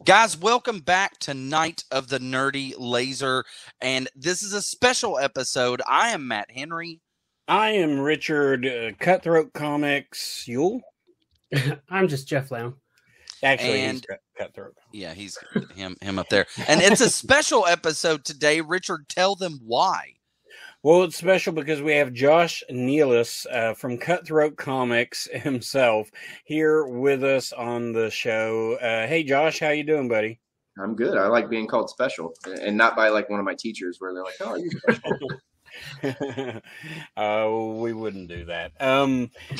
Guys, welcome back to Night of the Nerdy Laser, and this is a special episode. I am Matt Henry. I am Richard, Cutthroat Comics, Yule. I'm just Jeff Lamb. Actually, he's Cutthroat. Yeah, he's him up there. And it's a special episode today. Richard, tell them why. Well, it's special because we have Josh Nealis from Cutthroat Comics himself here with us on the show. Hey, Josh, how you doing, buddy? I'm good. I like being called special, and not by like one of my teachers where they're like, "Oh, you're special." We wouldn't do that.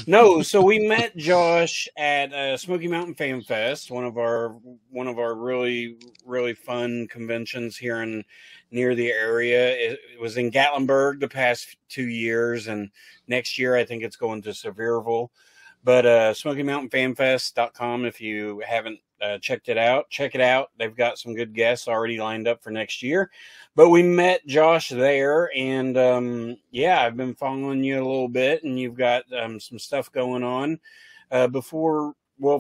No, so we met Josh at Smoky Mountain Fan Fest, one of our really fun conventions here near the area. It was in Gatlinburg the past 2 years, and next year I think it's going to Sevierville. But SmokyMountainFanFest.com, if you haven't checked it out, check it out. They've got some good guests already lined up for next year. But we met Josh there, and I've been following you a little bit, and you've got some stuff going on.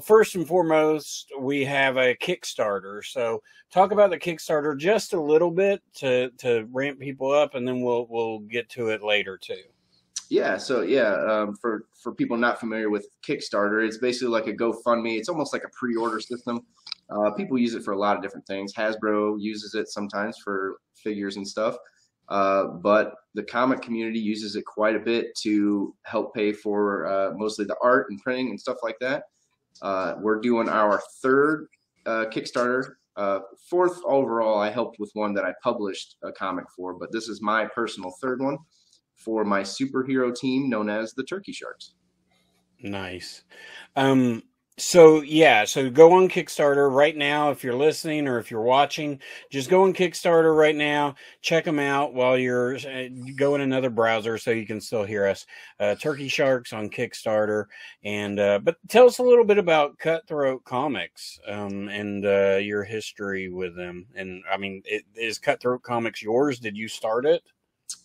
First and foremost, we have a Kickstarter. So talk about the Kickstarter just a little bit to ramp people up, and then we'll get to it later too. Yeah. So for people not familiar with Kickstarter, it's basically like a GoFundMe. It's almost like a pre-order system. People use it for a lot of different things. Hasbro uses it sometimes for figures and stuff. But the comic community uses it quite a bit to help pay for mostly the art and printing and stuff like that. We're doing our third Kickstarter. Fourth overall. I helped with one that I published a comic for, but this is my personal third one for my superhero team known as the Turkey Sharks. Nice. So go on Kickstarter right now. If you're listening or if you're watching, just go on Kickstarter right now. Check them out while you're go in another browser so you can still hear us. Turkey Sharks on Kickstarter. And but tell us a little bit about Cutthroat Comics and your history with them. And I mean, is Cutthroat Comics yours? Did you start it?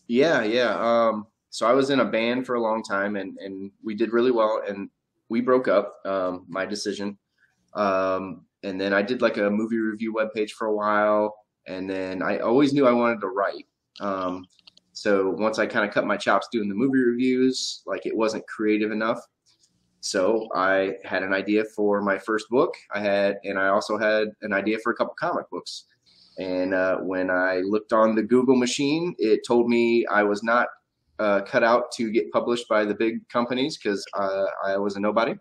Yeah. So I was in a band for a long time, and we did really well, and we broke up, my decision. And then I did like a movie review webpage for a while, and then I always knew I wanted to write. So once I kind of cut my chops doing the movie reviews, like it wasn't creative enough. So I had an idea for my first book. And I also had an idea for a couple comic books. And when I looked on the Google machine, it told me I was not cut out to get published by the big companies because I was a nobody.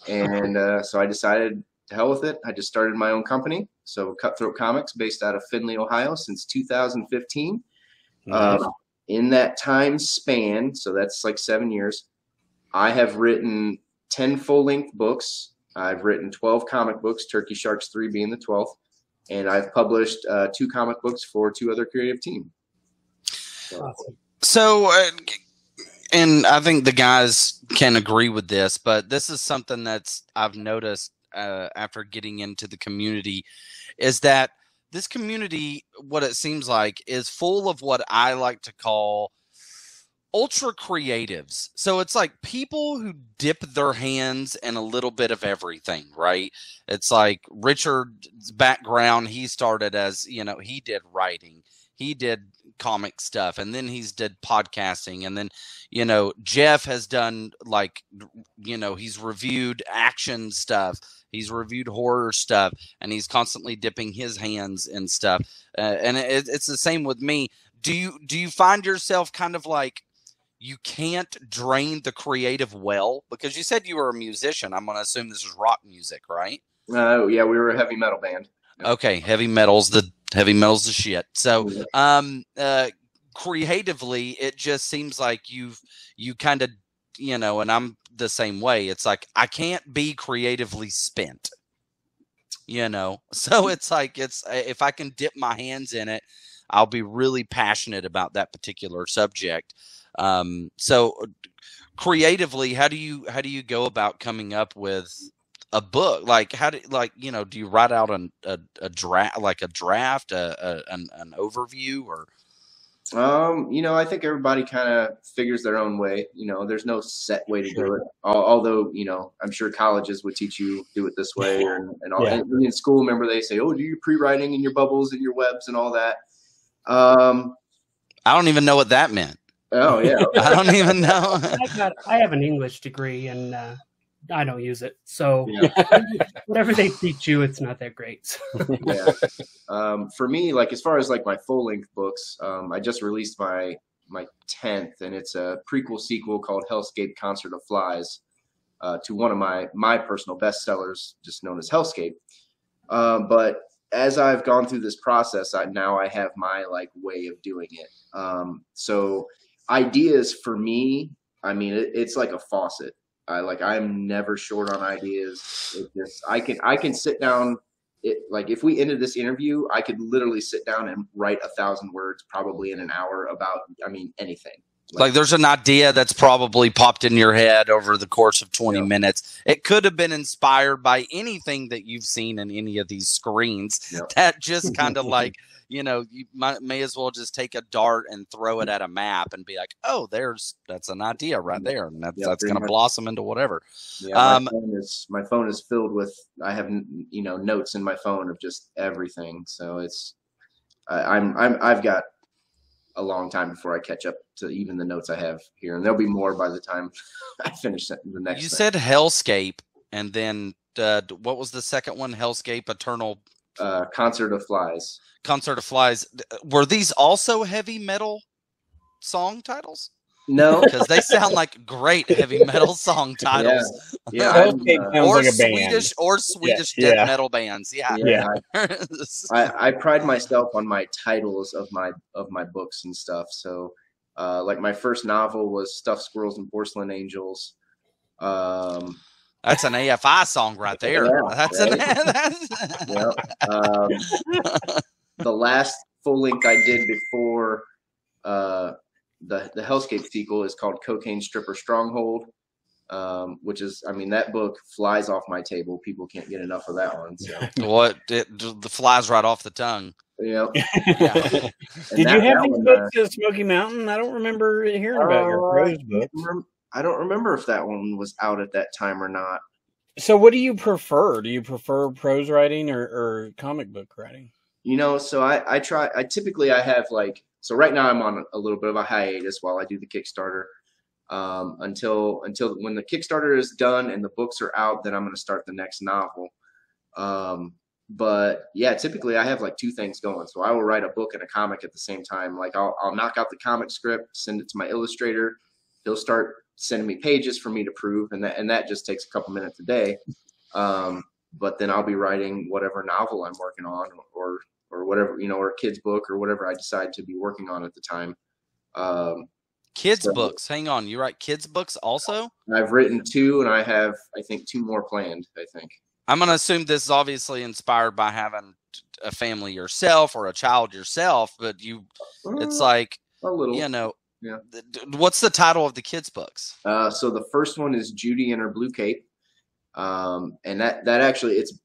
And so I decided to hell with it. I just started my own company. So Cutthroat Comics, based out of Findlay, Ohio, since 2015. Nice. In that time span, so that's like 7 years, I have written 10 full-length books. I've written 12 comic books, Turkey Sharks 3 being the 12th. And I've published 2 comic books for 2 other creative teams. So, and I think the guys can agree with this, but this is something that's I've noticed after getting into the community is that this community, what it seems like, is full of what I like to call ultra creatives. So it's like people who dip their hands in a little bit of everything, right? It's like Richard's background. He started as, he did writing, he did comic stuff, and then he's did podcasting. And then, Jeff has done he's reviewed action stuff. He's reviewed horror stuff, and he's constantly dipping his hands in stuff. And it's the same with me. Do you find yourself kind of like, you can't drain the creative well? Because you said you were a musician. I'm going to assume this is rock music, right? Yeah, we were a heavy metal band. Okay, heavy metal's the shit. So, creatively, it just seems like you kind of, and I'm the same way. It's like I can't be creatively spent, So it's like if I can dip my hands in it, I'll be really passionate about that particular subject. So creatively, how do you go about coming up with a book? Like, do you write out a draft, an overview, or? I think everybody kind of figures their own way. There's no set way to do it. Although, I'm sure colleges would teach you do it this way, and all. Yeah. And in school, remember they say, "Oh, do your pre-writing and your bubbles and your webs and all that." I don't even know what that meant. Oh yeah, I don't even know. I have an English degree and I don't use it. So yeah. whatever they teach you, it's not that great. So. Yeah. For me, like as far as like my full length books, I just released my 10th, and it's a prequel sequel called Hellscape: Concert of Flies, to one of my personal bestsellers, just known as Hellscape. But as I've gone through this process, I have my like way of doing it. So ideas for me, I mean, it's like a faucet. I'm never short on ideas. I can sit down. Like if we ended this interview, I could literally sit down and write 1,000 words probably in an hour about, anything. Like there's an idea that's probably popped in your head over the course of 20 minutes. It could have been inspired by anything that you've seen in any of these screens. That just kind of like, you may as well just take a dart and throw it at a map and be like, oh, that's an idea right there. And that's going to blossom into whatever. Yeah, my phone is filled with, I have, notes in my phone of just everything. So I've got a long time before I catch up to even the notes I have here, and there'll be more by the time I finish the next. You said Hellscape, and then what was the second one? Hellscape: Eternal Concert of Flies. Concert of Flies. Were these also heavy metal song titles? No, because they sound like great heavy metal song titles. Yeah. Or like Swedish death metal bands. Yeah. I pride myself on my titles of my books and stuff. So, like my first novel was Stuffed Squirrels and Porcelain Angels. That's an AFI song right there. That's the last full length I did before the Hellscape sequel is called Cocaine Stripper Stronghold, which is, that book flies off my table. People can't get enough of that one. So. The flies right off the tongue. Yeah. Did you have these books at Smoky Mountain? I don't remember hearing about your prose books. I don't remember if that one was out at that time or not. So what do you prefer? Do you prefer prose writing or comic book writing? So I typically have so right now I'm on a little bit of a hiatus while I do the Kickstarter, until when the Kickstarter is done and the books are out, then I'm going to start the next novel. But yeah, typically I have like two things going. So I will write a book and a comic at the same time. Like I'll knock out the comic script, send it to my illustrator. He'll start sending me pages for me to prove. And that just takes a couple minutes a day. But then I'll be writing whatever novel I'm working on or whatever, or a kid's book or whatever I decide to be working on at the time. Kids books. Hang on. You write kids books also? I've written 2 and I have, I think 2 more planned, I think. I'm going to assume this is obviously inspired by having a family yourself or a child yourself, but it's like, a little, yeah. What's the title of the kids books? So the first one is Judy and Her Blue Cape. And that actually, it's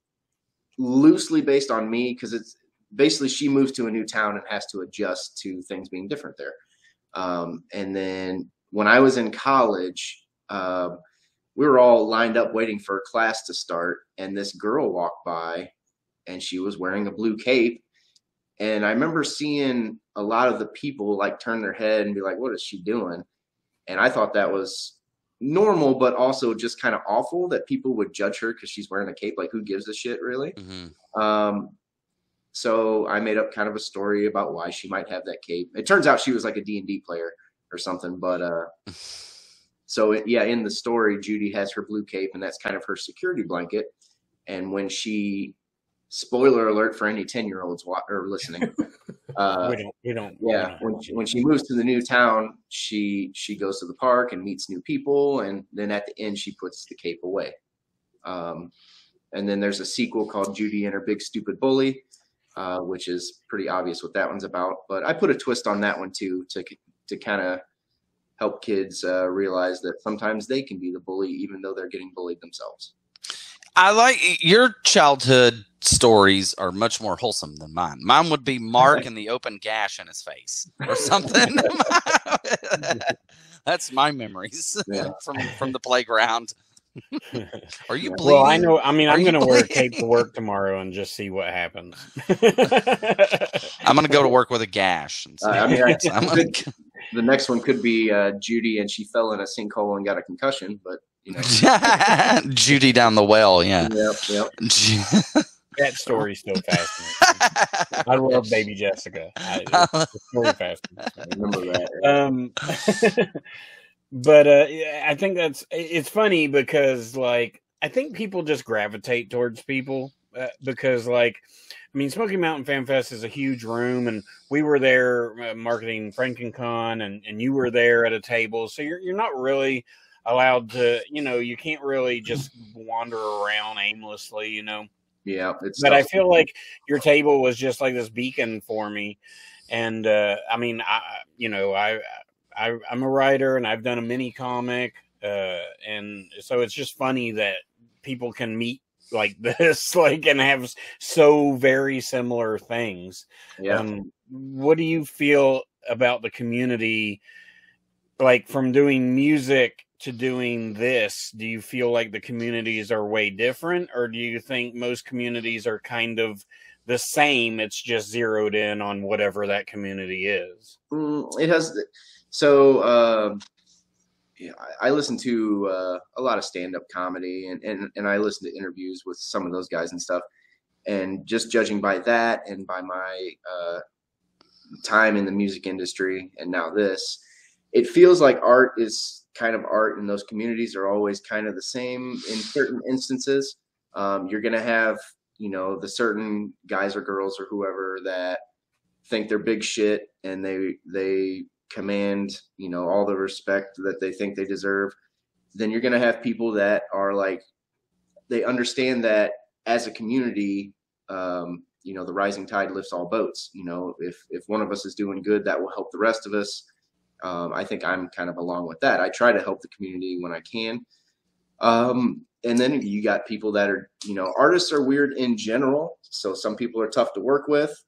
loosely based on me because it's basically she moves to a new town and has to adjust to things being different there. And then when I was in college, we were all lined up waiting for a class to start, and this girl walked by and she was wearing a blue cape. And I remember seeing a lot of the people like turn their head and be like, what is she doing? And I thought that was normal, but also just kind of awful that people would judge her because she's wearing a cape. Like, who gives a shit, really? Mm-hmm. So I made up kind of a story about why she might have that cape. It turns out she was like a D&D player or something, but so in the story, Judy has her blue cape, and that's kind of her security blanket. And when she, spoiler alert for any 10-year-olds listening, we don't. Yeah, when she moves to the new town, she goes to the park and meets new people, and then at the end she puts the cape away. And then there's a sequel called Judy and Her Big Stupid Bully, which is pretty obvious what that one's about. But I put a twist on that one too to kind of help kids realize that sometimes they can be the bully even though they're getting bullied themselves. I like your childhood stories are much more wholesome than mine. Mine would be Mark and the open gash in his face or something. That's my memories from the playground. Are you bleeding? Well, I know. I mean, I'm going to wear a cape to bleeding? work tomorrow and just see what happens. I'm going to go to work with a gash. And see I what mean, happens. the next one could be Judy, and she fell in a sinkhole and got a concussion. But you know, Judy down the well. Yeah. Yep. That story's still fascinating. I love Baby Jessica. The story fascinating. I remember that. But I think it's funny because like I think people just gravitate towards people because like I mean Smoky Mountain Fan Fest is a huge room and we were there marketing FrankenCon and you were there at a table, so you're not really allowed to, you know, you can't really just wander around aimlessly, you know. Yeah, but I feel like your table was just like this beacon for me, and I mean, I'm a writer and I've done a mini comic, and so it's just funny that people can meet like this, like, and have so very similar things. Yeah. What do you feel about the community, like from doing music to doing this? Do you feel like the communities are way different, or do you think most communities are kind of the same? It's just zeroed in on whatever that community is. It has. So I listen to a lot of stand-up comedy, and I listen to interviews with some of those guys and stuff. And just judging by that, and by my time in the music industry, and now this, it feels like art is kind of art, and those communities are always kind of the same in certain instances. You're going to have, you know, the certain guys or girls or whoever that think they're big shit, and they command, you know, all the respect that they think they deserve. Then you're going to have people that are like, they understand that as a community, you know, the rising tide lifts all boats. You know, if one of us is doing good, that will help the rest of us. I think I'm kind of along with that. I try to help the community when I can. And then you got people that are, you know, artists are weird in general. So some people are tough to work with.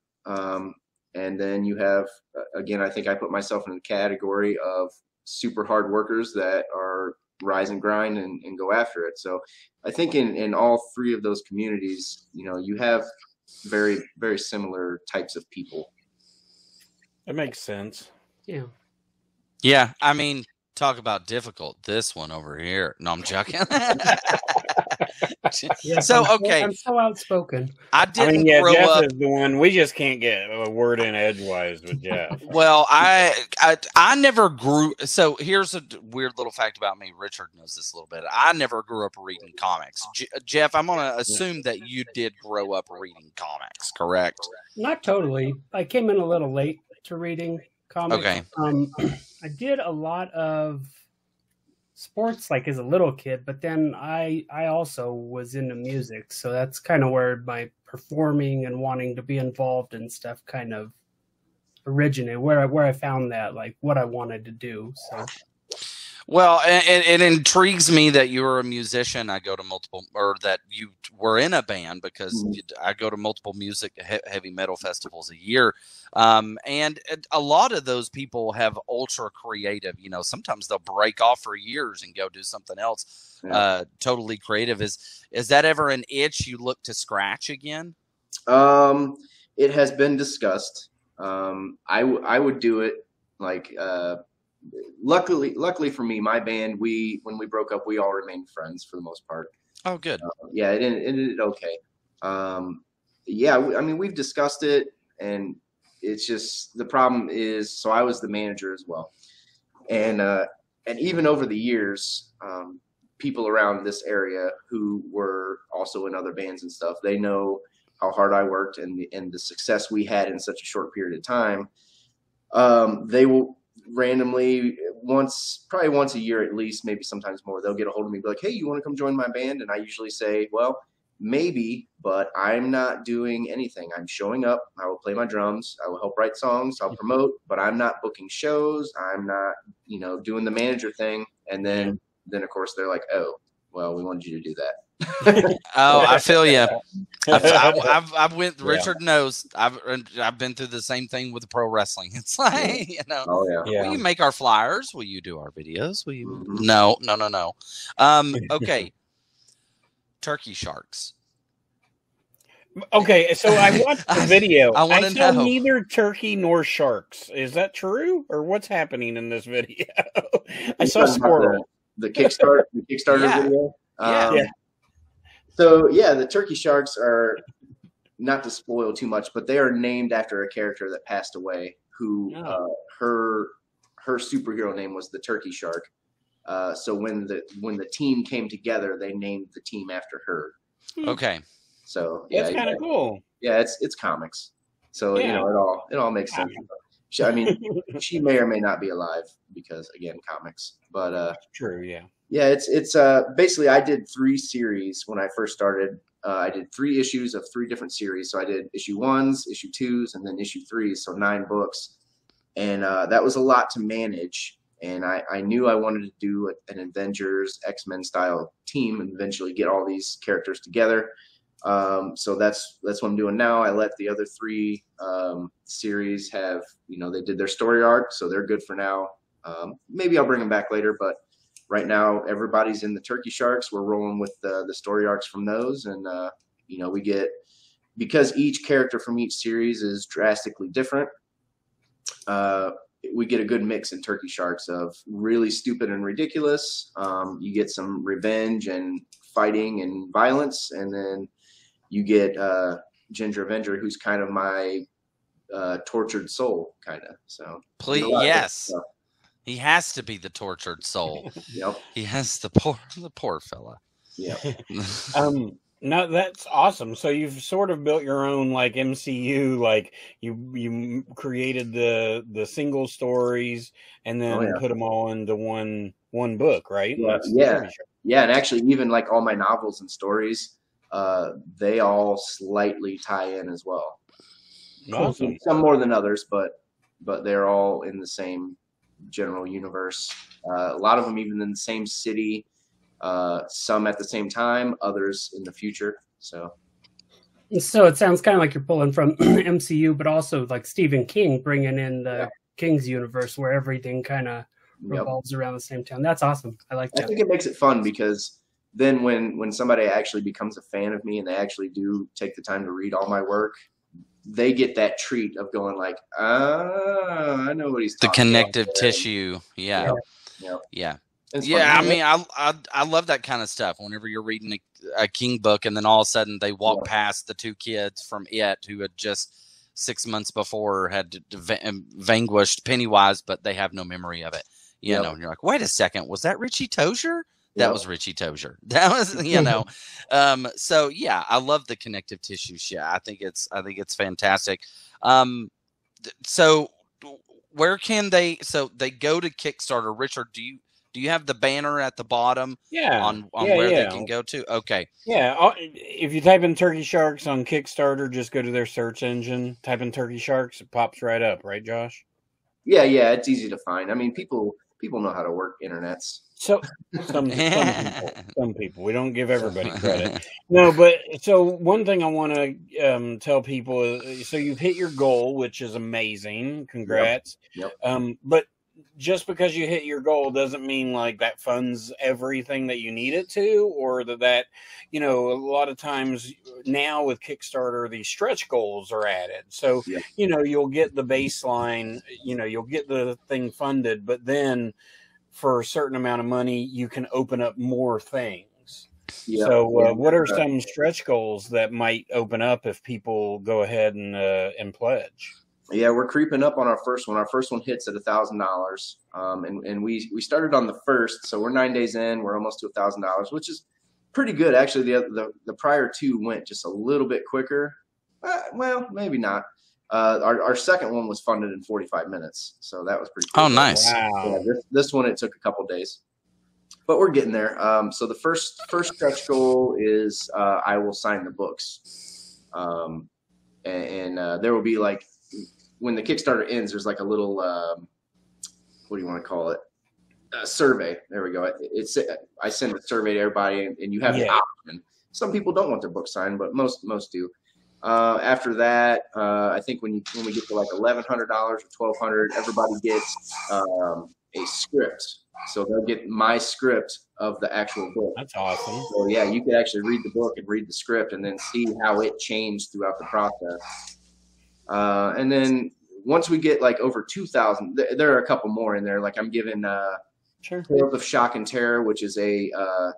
And then you have, again, I think I put myself in the category of super hard workers that are rise and grind and go after it. So I think in all three of those communities, you know, you have very, very similar types of people. That makes sense. Yeah. Yeah, I mean, talk about difficult. This one over here. No, I'm joking. Yes, So, okay. I'm so outspoken. I didn't Jeff grow up. is the one. We just can't get a word in edgewise with Jeff. Well, I never grew. So here's a weird little fact about me. Richard knows this a little bit. I never grew up reading comics. Jeff, I'm gonna assume that you did grow up reading comics, correct? Not totally. I came in a little late to reading comics. Okay. I did a lot of sports like as a little kid, but then I also was into music, so that's kind of where my performing and wanting to be involved and stuff kind of originated, where I found that, like, what I wanted to do. So Well, it intrigues me that you were a musician. I go to multiple, or that you were in a band, because I go to multiple music heavy metal festivals a year. And a lot of those people have ultra creative, you know, sometimes they'll break off for years and go do something else, totally creative. Is that ever an itch you look to scratch again? It has been discussed. I would do it like, luckily for me, my band, when we broke up, we all remained friends for the most part. Oh, good. Yeah, it ended okay. Yeah, I mean, we've discussed it, and it's just, the problem is, so I was the manager as well. And even over the years, people around this area who were also in other bands and stuff, they know how hard I worked and the success we had in such a short period of time. They will randomly, probably once a year at least, maybe sometimes more, they'll get a hold of me and be like, hey, you want to come join my band? And I usually say, well, maybe, but I'm not doing anything. I'm showing up. I will play my drums. I will help write songs. I'll promote, but I'm not booking shows. I'm not, doing the manager thing. And then of course they're like, oh, well, we wanted you to do that. Oh, I feel you. I've went. Yeah. Richard knows. I've been through the same thing with pro wrestling. It's like Oh yeah. Yeah. will you make our flyers? Will you do our videos? Will you? Mhm. No. Okay. Turkey sharks. Okay, so I watched the video. I wanna saw know. neither turkey nor sharks. Is that true, or what's happening in this video? I saw Talking about squirrel. the Kickstarter Yeah. video. Yeah. Yeah. So yeah, the turkey sharks are, not to spoil too much, but they are named after a character that passed away. Who her superhero name was the Turkey Shark. So when the team came together, they named the team after her. Okay. So yeah, That's kind of cool. Yeah, it's comics. So Yeah. it all makes sense. I mean, she may or may not be alive because again, comics. But True. Yeah. yeah, it's basically I did 3 series when I first started. I did 3 issues of 3 different series. So I did issue 1s, issue 2s, and then issue 3s. So 9 books, and that was a lot to manage. And I knew I wanted to do an Avengers X-Men style team and eventually get all these characters together. So that's what I'm doing now. I let the other 3 series have, they did their story arc, so they're good for now. Maybe I'll bring them back later, but right now everybody's in the Turkey Sharks. We're rolling with the story arcs from those, and we get, because each character from each series is drastically different. We get a good mix in Turkey Sharks of really stupid and ridiculous. You get some revenge and fighting and violence, and then you get Ginger Avenger, who's kind of my tortured soul, kind of. So Please, yes, he has to be the tortured soul. Yep. He has the poor fella. Yeah. No, that's awesome. So you've sort of built your own like MCU, like you created the single stories and then put them all into one book, right? Yeah, and actually even like all my novels and stories, they all slightly tie in as well. Awesome. Some more than others, but they're all in the same general universe. A lot of them even in the same city. Some at the same time, others in the future. So it sounds kind of like you're pulling from MCU, but also like Stephen King, bringing in the King's universe where everything kind of revolves around the same town. That's awesome. I like that. I think it makes it fun because then when somebody actually becomes a fan of me and they actually do take the time to read all my work, they get that treat of going like, I know what he's talking about. The connective tissue. Yeah. Yeah. Yeah, I mean, I love that kind of stuff. Whenever you're reading a King book, and then all of a sudden they walk past the 2 kids from It who had just 6 months before had vanquished Pennywise, but they have no memory of it. You know, and you're like, wait a second, was that Richie Tozier? That was Richie Tozier. That was, so yeah, I love the connective tissue shit. I think it's fantastic. So where can they? So they go to Kickstarter. Richard, do you have the banner at the bottom? On where they can go to? Okay. Yeah. If you type in Turkey Sharks on Kickstarter, just go to their search engine, type in Turkey Sharks, it pops right up, right, Josh? Yeah, it's easy to find. I mean, people know how to work internets. So some people. We don't give everybody credit. No, but so one thing I want to tell people is, so you've hit your goal, which is amazing. Congrats. Yep. But just because you hit your goal doesn't mean like that funds everything that you need it to, or that a lot of times now with Kickstarter, these stretch goals are added. So, you'll get the baseline, you'll get the thing funded, but then for a certain amount of money, you can open up more things. Yeah. So what are some stretch goals that might open up if people go ahead and pledge? Yeah, we're creeping up on our first one. Our first one hits at $1,000, and we started on the 1st, so we're 9 days in. We're almost to $1,000, which is pretty good. Actually, the prior 2 went just a little bit quicker. Well, maybe not. Our second one was funded in 45 minutes, so that was pretty cool. Oh, nice. Wow. Yeah, this one, it took a couple days, but we're getting there. So the first stretch goal is I will sign the books, and there will be like, when the Kickstarter ends, there's like a little, what do you want to call it? A survey. There we go. I send a survey to everybody, and you have the option. Some people don't want their book signed, but most do. After that, I think when we get to like $1,100 or $1,200, everybody gets a script. So they'll get my script of the actual book. That's awesome. So yeah, you could actually read the book and read the script and then see how it changed throughout the process. And then once we get like over 2,000, there are a couple more in there. Like I'm giving Sure. Tales of Shock and Terror, which is a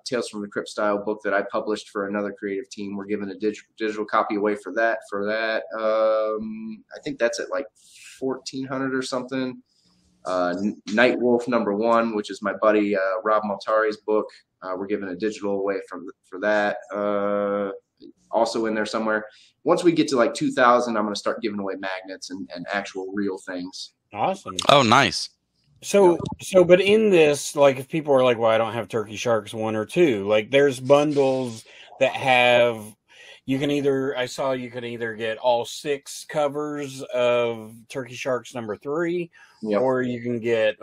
Tales from the Crypt style book that I published for another creative team. We're giving a digital copy away for that. I think that's at like 1,400 or something. Night Wolf #1, which is my buddy Rob Maltari's book. We're giving a digital away for that. Also in there somewhere. Once we get to like 2,000, I'm going to start giving away magnets and actual real things. Awesome. Oh, nice. So, but in this, like, if people are like, well, I don't have Turkey Sharks 1 or 2, like, there's bundles that have, you can either get all 6 covers of Turkey Sharks #3, Yep. or you can get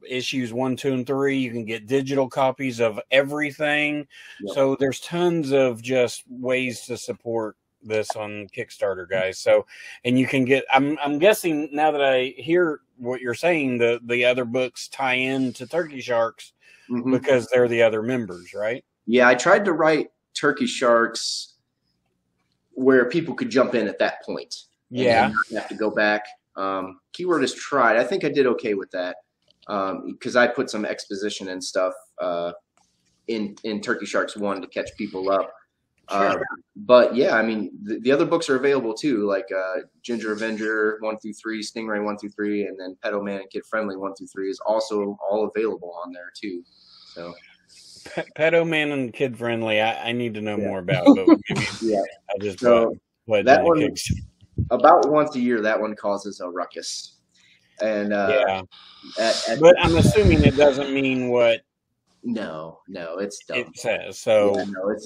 issues 1, 2, and 3. You can get digital copies of everything. Yep. So there's tons of just ways to support this on Kickstarter, guys. So, and you can get, I'm guessing now that I hear what you're saying, the other books tie in to Turkey Sharks because they're the other members, right? Yeah, I tried to write Turkey Sharks where people could jump in at that point. Yeah. And not have to go back. Keyword is tried. I think I did okay with that because I put some exposition and stuff in Turkey Sharks 1 to catch people up. Sure. But yeah, I mean, the other books are available too, like Ginger Avenger 1 through 3, Stingray 1 through 3, and then Pedo Man and Kid Friendly 1 through 3 is also all available on there too. So Pedo Man and Kid Friendly, I need to know more about. But yeah, I just so played that one about once a year. That one causes a ruckus, and yeah. But I'm assuming it doesn't mean what. No, it's dumb. It says so. Yeah, no, it's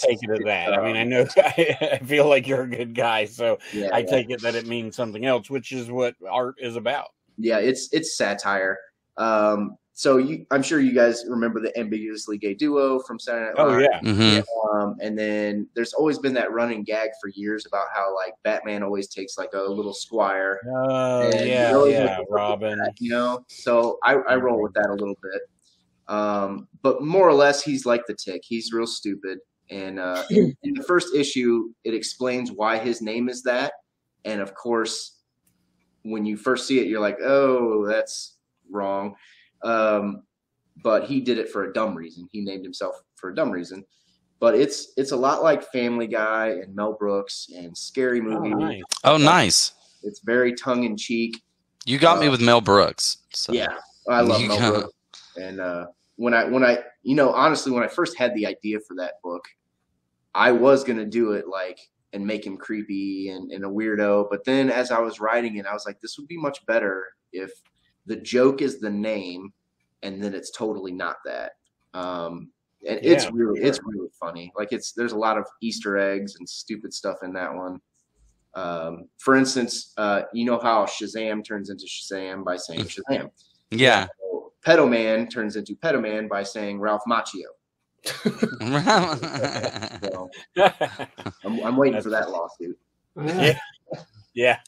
take it as that. I mean, I know I feel like you're a good guy, so I take it that it means something else, which is what art is about. Yeah, it's satire. So I'm sure you guys remember the Ambiguously Gay Duo from Saturday Night Live. Oh yeah. Mm-hmm. And then there's always been that running gag for years about how like Batman always takes like a little squire. Oh yeah, Robin. You know, so I roll with that a little bit. But more or less, he's like the Tick. He's real stupid. And in the first issue, it explains why his name is that. And of course, when you first see it, you're like, oh, that's wrong. But he did it for a dumb reason. He named himself for a dumb reason. But it's a lot like Family Guy and Mel Brooks and Scary Movie. Oh, nice. Oh, nice. It's very tongue in cheek. You got me with Mel Brooks. So. Yeah, I love Mel Brooks. And when I honestly, when I first had the idea for that book, I was gonna do it like and make him creepy and a weirdo. But then as I was writing it, I was like, this would be much better if the joke is the name, and then it's totally not that. And it's really funny. Like there's a lot of Easter eggs and stupid stuff in that one. For instance, you know how Shazam turns into Shazam by saying Shazam. Yeah. So Pedo Man turns into Pedo Man by saying Ralph Macchio. So, I'm waiting for that lawsuit. Yeah.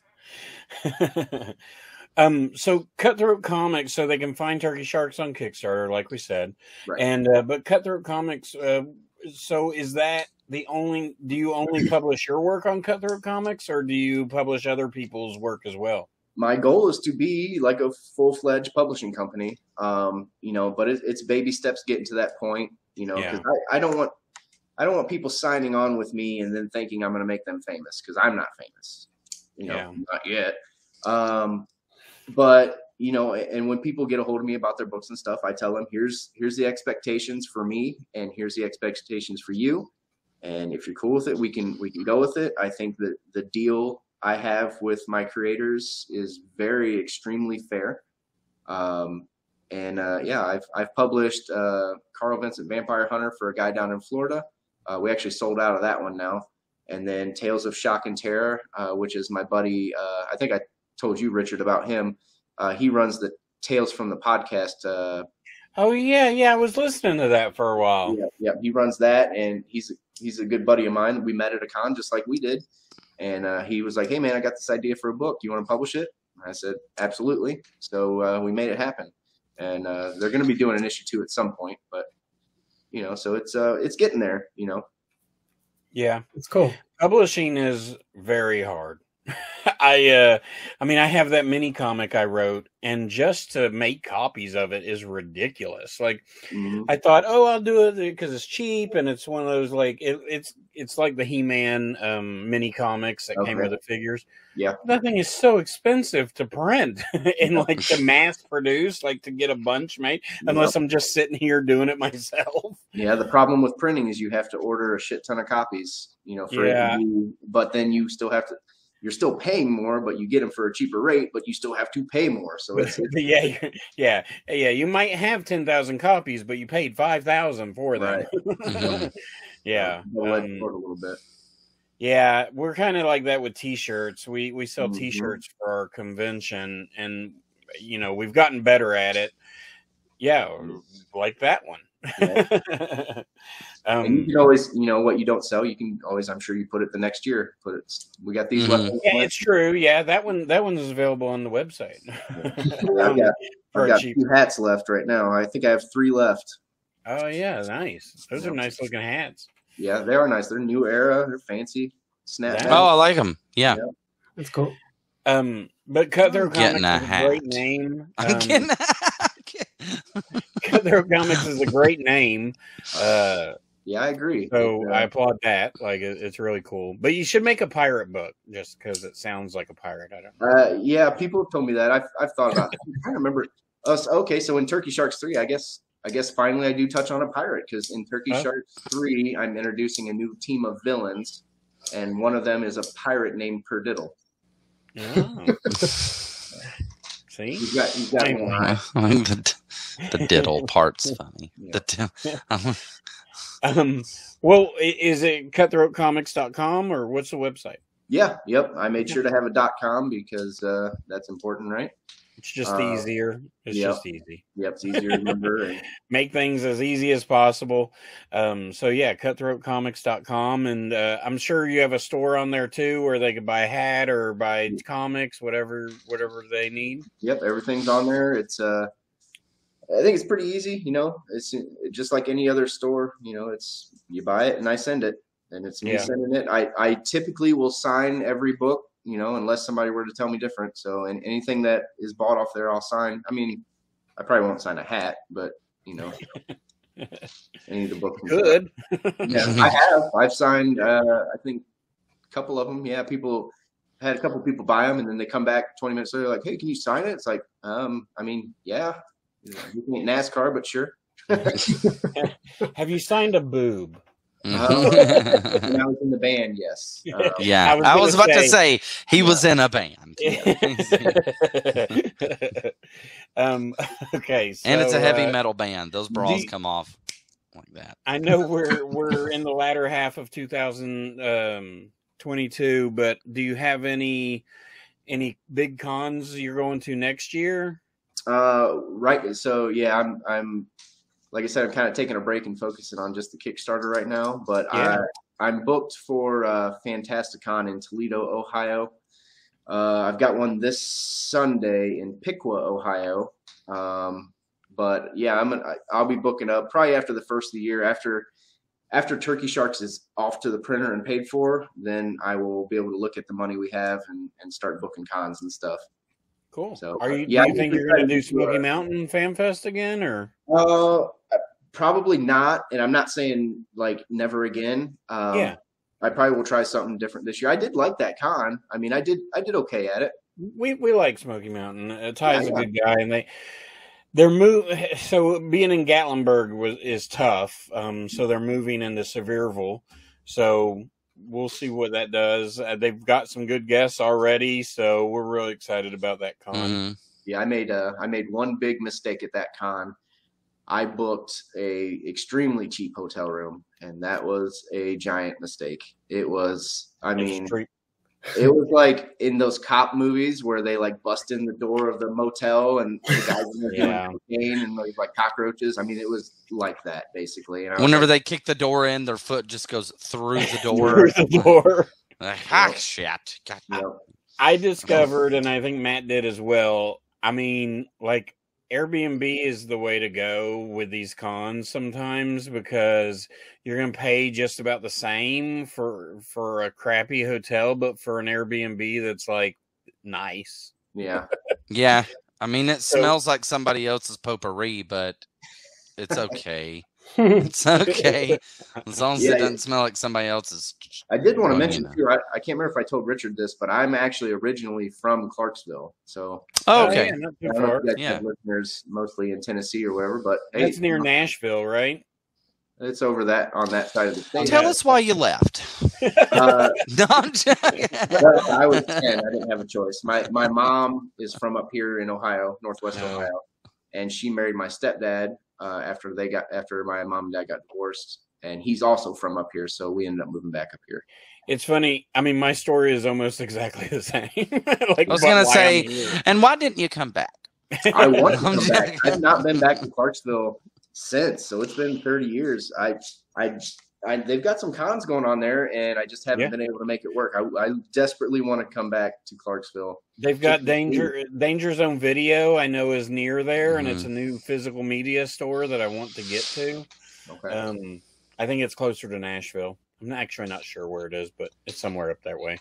So Cutthroat Comics, so they can find Turkey Sharks on Kickstarter, like we said, Right. and but Cutthroat Comics. So is that the only? Do you only publish your work on Cutthroat Comics, or do you publish other people's work as well? My goal is to be like a full-fledged publishing company, but it's baby steps getting to that point, because I don't want people signing on with me and then thinking I'm going to make them famous, because I'm not famous, not yet. But, and when people get a hold of me about their books and stuff, I tell them, here's the expectations for me, and here's the expectations for you. And if you're cool with it, we can go with it. I think that the deal I have with my creators is extremely fair. I've published Carl Vincent Vampire Hunter for a guy down in Florida. We actually sold out of that one now. And then Tales of Shock and Terror, which is my buddy. I think I told you, Richard, about him. He runs the Tales from the Podcast. Oh yeah, I was listening to that for a while. Yeah, he runs that, and he's he's a good buddy of mine. We met at a con just like we did. And he was like, hey, man, I got this idea for a book. You want to publish it? I said, absolutely. So we made it happen. And they're going to be doing an issue 2 at some point. But, you know, so it's getting there, you know. Yeah. It's cool. Publishing is very hard. I mean, I have that mini comic I wrote, and just to make copies of it is ridiculous. Like, I thought, oh, I'll do it because it's cheap, and it's one of those like it's like the He-Man mini comics that came with the figures. Yeah, that thing is so expensive to print and like to mass produce, like to get a bunch made. Unless I'm just sitting here doing it myself. Yeah, the problem with printing is you have to order a shit ton of copies. You know, for but then you still have to. You're still paying more, but you get them for a cheaper rate, but you still have to pay more. So it's yeah. You might have 10,000 copies, but you paid 5,000 for them. Right. Yeah, a little bit. Yeah, we're kind of like that with T-shirts. We sell T-shirts for our convention, and you know we've gotten better at it. Yeah, like that one. Yeah. And you can always, you know, what you don't sell, you can always, I'm sure you put it the next year. We got these left. Yeah, it's true. Yeah, that one is available on the website. I've got 2 hats left right now. I think I have 3 left. Oh yeah, nice. Those are nice looking hats. Yeah, they are nice. They're new era. They're fancy. Snap. Oh, I like them. Yeah. That's cool. But Cutthroat Comics is a great name. Cutthroat Comics is a great name. Yeah, I agree. So I applaud that. Like, it's really cool. But you should make a pirate book just because it sounds like a pirate. I don't know. Yeah, people have told me that. I've thought about it. I'm trying to remember. Okay, so in Turkey Sharks 3, I guess finally I do touch on a pirate, because in Turkey Sharks 3, I'm introducing a new team of villains, and one of them is a pirate named Perdiddle. Oh. See? He's got one. The diddle part's funny. Yeah. Well, is it cutthroatcomics.com or what's the website? Yeah, yep. I made sure to have a .com because that's important, right? It's just easier. It's just easy. Yep, it's easier to remember. Make things as easy as possible. So yeah, cutthroatcomics.com, and I'm sure you have a store on there too, where they could buy a hat or buy comics, whatever they need. Yep, everything's on there. It's I think it's pretty easy. You know, it's just like any other store. You know, it's you buy it and I send it, and it's me sending it. I typically will sign every book, you know, unless somebody were to tell me different. So, and anything that is bought off there, I'll sign. I mean, I probably won't sign a hat, but you know, any of the books. Good. Yeah, I've signed. I think a couple of them. Yeah, had a couple people buy them, and then they come back 20 minutes later, like, "Hey, can you sign it?" It's like, I mean, yeah, you ain't NASCAR, but sure. Have you signed a boob? When I was in the band, yes. Yeah, I was about to say he was in a band. Okay, so, and it's a heavy metal band. Those bras come off like that. I know we're in the latter half of 2022, but do you have any big cons you're going to next year? Right. So yeah, I'm like I said, I'm kind of taking a break and focusing on just the Kickstarter right now. But I'm booked for Fantasticon in Toledo, Ohio. I've got one this Sunday in Piqua, Ohio. But yeah, I'll be booking up probably after the first of the year. After Turkey Sharks is off to the printer and paid for, then I will be able to look at the money we have and start booking cons and stuff. Cool. So, do you think you're going to do Smoky Mountain Fan Fest again, or? Probably not. And I'm not saying like never again. I probably will try something different this year. I did like that con. I mean, I did okay at it. We like Smoky Mountain. Ty's a good guy, and they're so being in Gatlinburg is tough. So they're moving into Sevierville. So we'll see what that does. They've got some good guests already, so we're really excited about that con. Mm-hmm. Yeah, I made one big mistake at that con. I booked a extremely cheap hotel room, and that was a giant mistake. It was, I mean, It was like in those cop movies where they like bust in the door of the motel and the guys in there doing cocaine and like cockroaches. I mean, it was like that basically. And whenever they kick the door in, their foot just goes through the door. Through the door. Shit. I discovered, and I think Matt did as well. I mean, like, Airbnb is the way to go with these cons sometimes, because you're going to pay just about the same for a crappy hotel, but for an Airbnb that's like nice. Yeah. Yeah. I mean, it smells like somebody else's potpourri, but it's okay. It's okay as long as it doesn't smell like somebody else's. I did want to mention too. I can't remember if I told Richard this, but I'm actually originally from Clarksville. So okay, not too far. Yeah, listeners mostly in Tennessee or wherever, but it's near Nashville, right? It's over on that side of the state. Tell us why you left. No, I'm joking. I was 10. I didn't have a choice. My mom is from up here in Ohio, Northwest Ohio, and she married my stepdad after my mom and dad got divorced, and he's also from up here, so we ended up moving back up here. It's funny. I mean, my story is almost exactly the same. Like, I was gonna say, and why didn't you come back? I want to come back. I've not been back to Clarksville since, so it's been 30 years. They've got some cons going on there, and I just haven't been able to make it work. I desperately want to come back to Clarksville. They've got Danger Zone Video, I know, is near there, and it's a new physical media store that I want to get to. Okay. I think it's closer to Nashville. I'm actually not sure where it is, but it's somewhere up that way.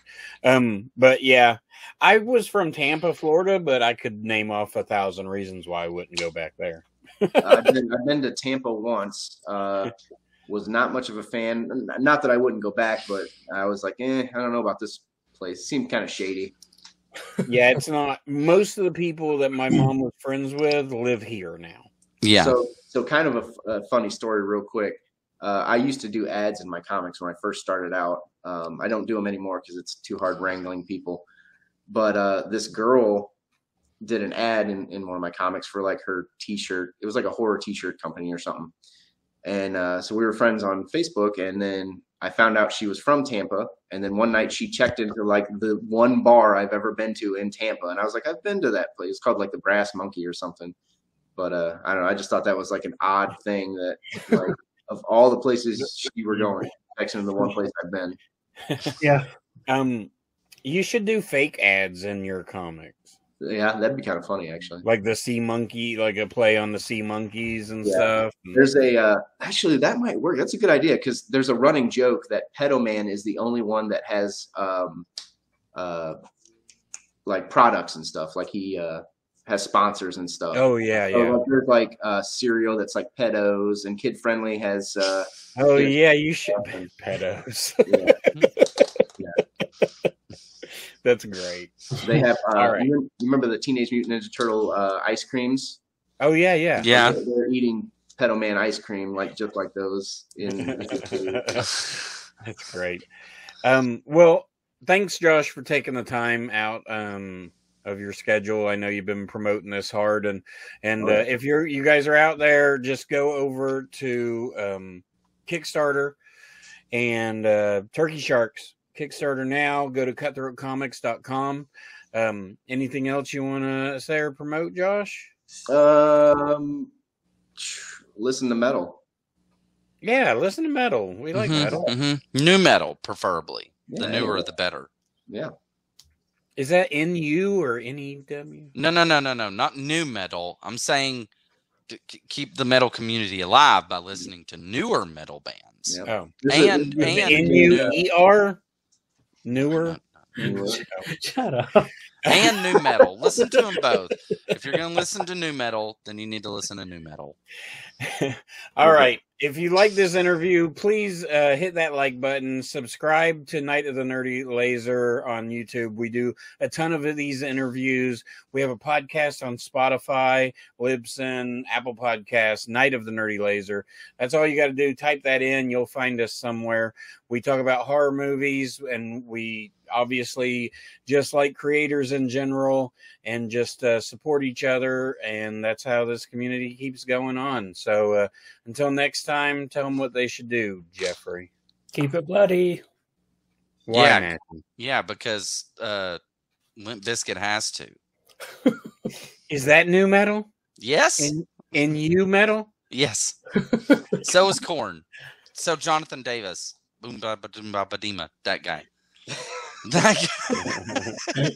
But yeah, I was from Tampa, Florida, but I could name off 1,000 reasons why I wouldn't go back there. I've been to Tampa once. Was not much of a fan. Not that I wouldn't go back, but I was like, I don't know about this place. It seemed kind of shady. Yeah, it's not. Most of the people that my mom was friends with live here now. Yeah. So kind of a funny story real quick. I used to do ads in my comics when I first started out. I don't do them anymore because it's too hard wrangling people. But this girl did an ad in one of my comics for like her t-shirt. It was like a horror t-shirt company or something. And so we were friends on Facebook, and then I found out she was from Tampa. And then one night she checked into like the one bar I've ever been to in Tampa. And I was like, I've been to that place. It's called like the Brass Monkey or something. But I don't know. I just thought that was like an odd thing that like of all the places you were going, actually the one place I've been. Yeah. You should do fake ads in your comics. Yeah, that'd be kind of funny, actually. Like the sea monkey, like a play on the sea monkeys and stuff. There's actually that might work. That's a good idea because there's a running joke that Pedo Man is the only one that has like products and stuff. Like he has sponsors and stuff. Oh yeah, so like, there's like cereal that's like Pedos, and Kid Friendly has. You should Pedos. That's great. They have. You remember the Teenage Mutant Ninja Turtle ice creams? Oh yeah. They're eating Pedo Man ice cream, like just like those. That's great. Well, thanks, Josh, for taking the time out of your schedule. I know you've been promoting this hard, and if you guys are out there, just go over to Kickstarter and Turkey Sharks. Kickstarter now. Go to cutthroatcomics.com. Anything else you want to say or promote, Josh? Listen to metal. Yeah, listen to metal. We like metal. Mm-hmm. New metal, preferably. The newer, the better. Yeah. Is that NU or NEW? No. Not new metal. I'm saying to keep the metal community alive by listening to newer metal bands. Yep. Oh, and NUER. Newer. Shut up. And new metal. Listen to them both. If you're going to listen to new metal, then you need to listen to new metal. All right. If you like this interview, please hit that like button. Subscribe to Night of the Nerdy Laser on YouTube. We do a ton of these interviews. We have a podcast on Spotify, Libsyn, Apple Podcasts, Night of the Nerdy Laser. That's all you got to do. Type that in. You'll find us somewhere. We talk about horror movies, and we obviously just like creators in general and just support each other. And that's how this community keeps going on. So until next time, tell them what they should do, Jeffrey. Keep it bloody. Why Yeah. Matthew? Yeah, because Limp Bizkit has to. Is that new metal? Yes. In you metal? Yes. So is Korn. So Jonathan Davis. Boom ba ba doom ba ba dee ma. That guy. That guy.